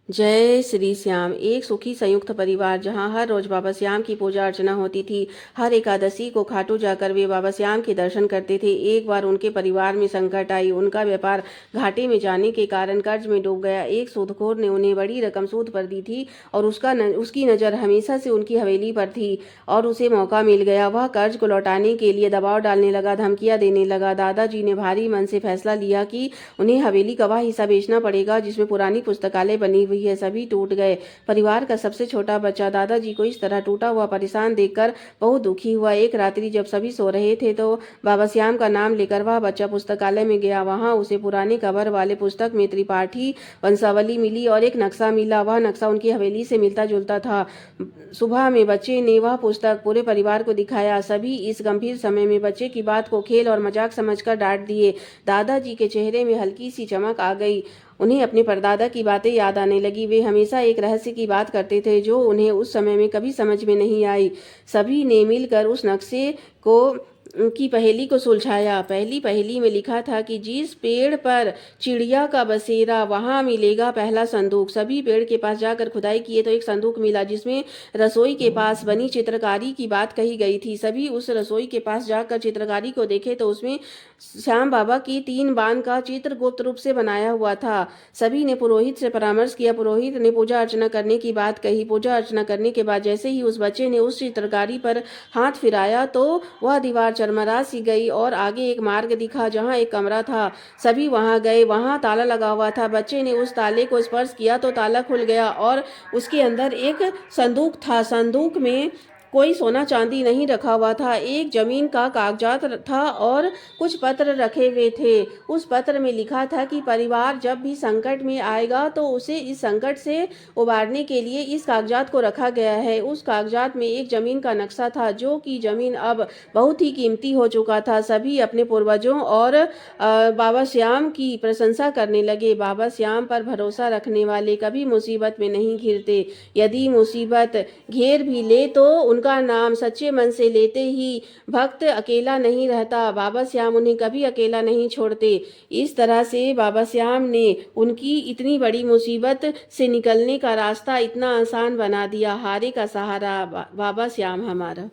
जय श्री श्याम। एक सुखी संयुक्त परिवार जहां हर रोज बाबा श्याम की पूजा अर्चना होती थी। हर एकादशी को खाटू जाकर वे बाबा श्याम के दर्शन करते थे। एक बार उनके परिवार में संकट आई। उनका व्यापार घाटे में जाने के कारण कर्ज में डूब गया। एक सूदखोर ने उन्हें बड़ी रकम सूद पर दी थी और उसकी नज़र हमेशा से उनकी हवेली पर थी और उसे मौका मिल गया। वह कर्ज को लौटाने के लिए दबाव डालने लगा, धमकियां देने लगा। दादाजी ने भारी मन से फैसला लिया कि उन्हें हवेली का वह हिस्सा बेचना पड़ेगा जिसमें पुरानी पुस्तकालय बनी हुई है। सभी टूट गए। परिवार का सबसे छोटा बच्चा दादाजी को इस तरह टूटा हुआ परेशान देखकर बहुत दुखी हुआ। एक रात्रि जब सभी सो रहे थे तो बाबा श्याम का नाम लेकर वह बच्चा पुस्तकालय में गया। वहां उसे पुराने कवर वाले पुस्तक में त्रिपाठी वंशावली मिली और एक नक्शा मिला। वह नक्शा उनकी हवेली से मिलता जुलता था। सुबह में बच्चे ने वह पुस्तक पूरे परिवार को दिखाया। सभी इस गंभीर समय में बच्चे की बात को खेल और मजाक समझकर डांट दिए। दादाजी के चेहरे में हल्की सी चमक आ गई। उन्हें अपने परदादा की बातें याद आने लगी। वे हमेशा एक रहस्य की बात करते थे जो उन्हें उस समय में कभी समझ में नहीं आई। सभी ने मिलकर उस नक्शे को की पहेली को सुलझाया। पहली पहेली में लिखा था कि जिस पेड़ पर चिड़िया का बसेरा वहां मिलेगा पहला संदूक। सभी पेड़ के पास जाकर खुदाई किए तो एक संदूक मिला जिसमें रसोई के पास बनी चित्रकारी की बात कही गई थी। सभी उस रसोई के पास जाकर चित्रकारी को देखे तो उसमें श्याम बाबा की 3 बाण का चित्र गुप्त रूप से बनाया हुआ था। सभी ने पुरोहित से परामर्श किया। पुरोहित ने पूजा अर्चना करने की बात कही। पूजा अर्चना करने के बाद जैसे ही उस बच्चे ने उस चित्रकारी पर हाथ फिराया तो वह दीवार चरमरा सी गई और आगे एक मार्ग दिखा जहां एक कमरा था। सभी वहां गए। वहां ताला लगा हुआ था। बच्चे ने उस ताले को स्पर्श किया तो ताला खुल गया और उसके अंदर एक संदूक था। संदूक में कोई सोना चांदी नहीं रखा हुआ था। एक जमीन का कागजात था और कुछ पत्र रखे हुए थे। उस पत्र में लिखा था कि परिवार जब भी संकट में आएगा तो उसे इस संकट से उबारने के लिए इस कागजात को रखा गया है। उस कागजात में एक जमीन का नक्शा था जो कि जमीन अब बहुत ही कीमती हो चुका था। सभी अपने पूर्वजों और बाबा श्याम की प्रशंसा करने लगे। बाबा श्याम पर भरोसा रखने वाले कभी मुसीबत में नहीं घिरते। यदि मुसीबत घेर भी ले तो उनका नाम सच्चे मन से लेते ही भक्त अकेला नहीं रहता। बाबा श्याम उन्हें कभी अकेला नहीं छोड़ते। इस तरह से बाबा श्याम ने उनकी इतनी बड़ी मुसीबत से निकलने का रास्ता इतना आसान बना दिया। हारे का सहारा बाबा श्याम हमारा।